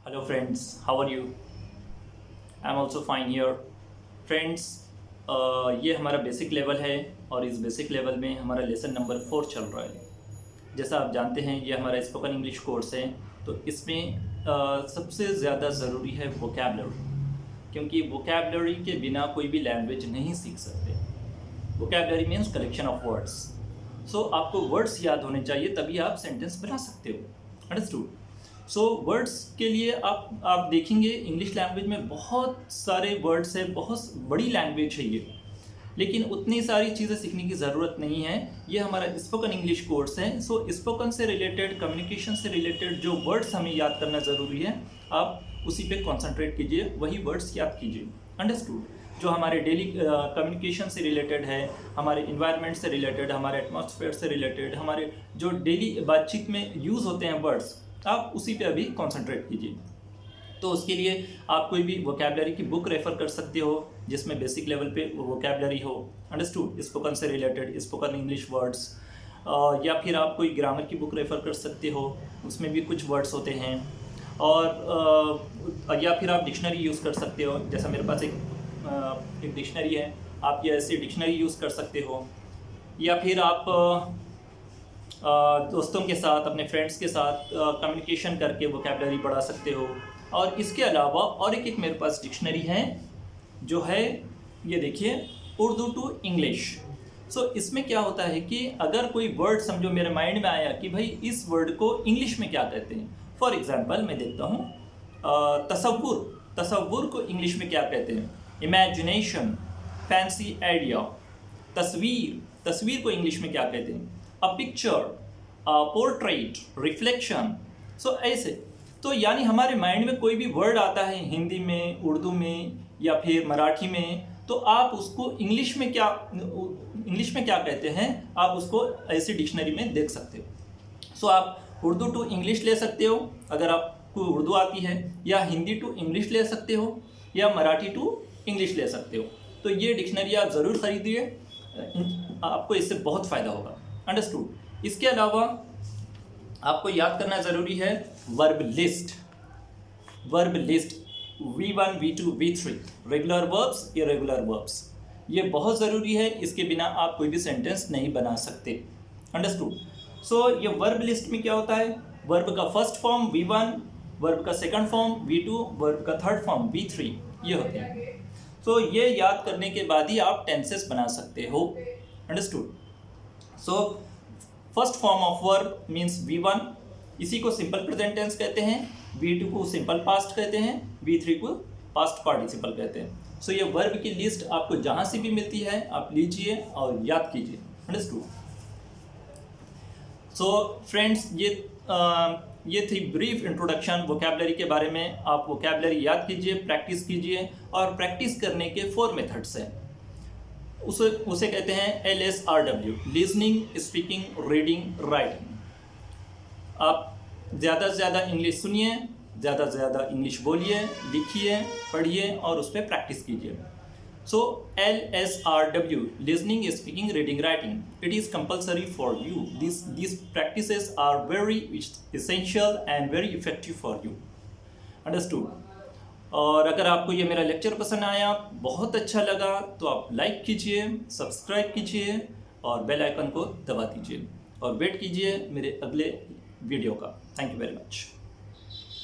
Hello friends, how are you? I'm also fine here. Friends, ये हमारा basic level है और इस बेसिक लेवल में हमारा लेसन नंबर 4 चल रहा है। जैसा आप जानते हैं ये हमारा स्पोकन इंग्लिश कोर्स है, तो इसमें सबसे ज़्यादा ज़रूरी है वोकैबलरी, क्योंकि वोकैबलरी के बिना कोई भी लैंग्वेज नहीं सीख सकते। Vocabulary means collection of words. So आपको वर्ड्स याद होने चाहिए, तभी आप सेंटेंस बना सकते हो। अंडरस्टूड? सो वर्ड्स के लिए आप देखेंगे इंग्लिश लैंग्वेज में बहुत सारे वर्ड्स है, बहुत बड़ी लैंग्वेज है ये, लेकिन उतनी सारी चीज़ें सीखने की ज़रूरत नहीं है। ये हमारा स्पोकन इंग्लिश कोर्स है। सो स्पोकन से रिलेटेड, कम्युनिकेशन से रिलेटेड जो वर्ड्स हमें याद करना ज़रूरी है, आप उसी पे कॉन्सेंट्रेट कीजिए, वही वर्ड्स याद कीजिए। अंडरस्टूड? जो हमारे डेली कम्युनिकेशन से रिलेटेड है, हमारे इन्वायरमेंट से रिलेटेड, हमारे एटमॉस्फेयर से रिलेटेड, हमारे जो डेली बातचीत में यूज़ होते हैं वर्ड्स, आप उसी पे अभी कंसंट्रेट कीजिए। तो उसके लिए आप कोई भी वोकैबलरी की बुक रेफ़र कर सकते हो जिसमें बेसिक लेवल पे वोकैबलरी हो। अंडरस्टूड? स्पोकन से रिलेटेड स्पोकन इंग्लिश वर्ड्स, या फिर आप कोई ग्रामर की बुक रेफ़र कर सकते हो, उसमें भी कुछ वर्ड्स होते हैं। और या फिर आप डिक्शनरी यूज़ कर सकते हो, जैसा मेरे पास एक डिक्शनरी है, आप ये ऐसी डिक्शनरी यूज़ कर सकते हो। या फिर आप दोस्तों के साथ, अपने फ्रेंड्स के साथ कम्युनिकेशन करके वोकैबलरी बढ़ा सकते हो। और इसके अलावा और एक मेरे पास डिक्शनरी है जो है, ये देखिए, उर्दू टू इंग्लिश। सो इसमें क्या होता है कि अगर कोई वर्ड समझो मेरे माइंड में आया कि भाई इस वर्ड को इंग्लिश में क्या कहते हैं। फॉर एग्जांपल मैं देखता हूँ, तसव्वुर को इंग्लिश में क्या कहते हैं? Imagination, fancy idea. तस्वीर को इंग्लिश में क्या कहते हैं? A picture, portrait, reflection. So ऐसे, तो यानी हमारे माइंड में कोई भी वर्ड आता है हिंदी में, उर्दू में या फिर मराठी में, तो आप उसको इंग्लिश में क्या कहते हैं, आप उसको ऐसी डिक्शनरी में देख सकते हो। सो आप उर्दू टू इंग्लिश ले सकते हो अगर आपको उर्दू आती है, या हिंदी टू इंग्लिश ले सकते हो, या मराठी टू इंग्लिश ले सकते हो। तो ये डिक्शनरी आप ज़रूर खरीदिए, आपको इससे बहुत फ़ायदा होगा। अंडरस्टूड? इसके अलावा आपको याद करना ज़रूरी है verb list. V1, V2, V3, regular verbs, irregular verbs, ये बहुत ज़रूरी है। इसके बिना आप कोई भी सेंटेंस नहीं बना सकते। अंडरस्टूड? सो ये वर्ब लिस्ट में क्या होता है? वर्ब का फर्स्ट फॉर्म V1, वर्ब का सेकंड फॉर्म V2, वर्ब का थर्ड फॉर्म V3, ये होते हैं। सो ये याद करने के बाद ही आप टेंसेस बना सकते हो। Understood? So first form of verb means V1, इसी को सिंपल प्रेजेंट टेंस कहते हैं। V2 को सिंपल पास्ट कहते हैं। V3 को पास्ट पार्टिसिपल कहते हैं। सो ये वर्ब की लिस्ट आपको जहाँ से भी मिलती है आप लीजिए और याद कीजिए। अंडरस्टूड? सो फ्रेंड्स, ये थी ब्रीफ इंट्रोडक्शन वोकैबलरी के बारे में। आप वोकैबलरी याद कीजिए, प्रैक्टिस कीजिए, और प्रैक्टिस करने के 4 मेथड्स हैं। उसे कहते हैं LSRW, listening, speaking, reading, writing. आप ज़्यादा से ज़्यादा इंग्लिश सुनिए, ज़्यादा से ज़्यादा इंग्लिश बोलिए, लिखिए, पढ़िए और उस पर प्रैक्टिस कीजिए। सो LSRW, listening, speaking, reading, writing, it is compulsory for you. These practices are very essential and very effective for you. Understood? और अगर आपको ये मेरा लेक्चर पसंद आया, बहुत अच्छा लगा, तो आप लाइक कीजिए, सब्सक्राइब कीजिए और बेल आइकन को दबा दीजिए, और वेट कीजिए मेरे अगले वीडियो का। Thank you very much.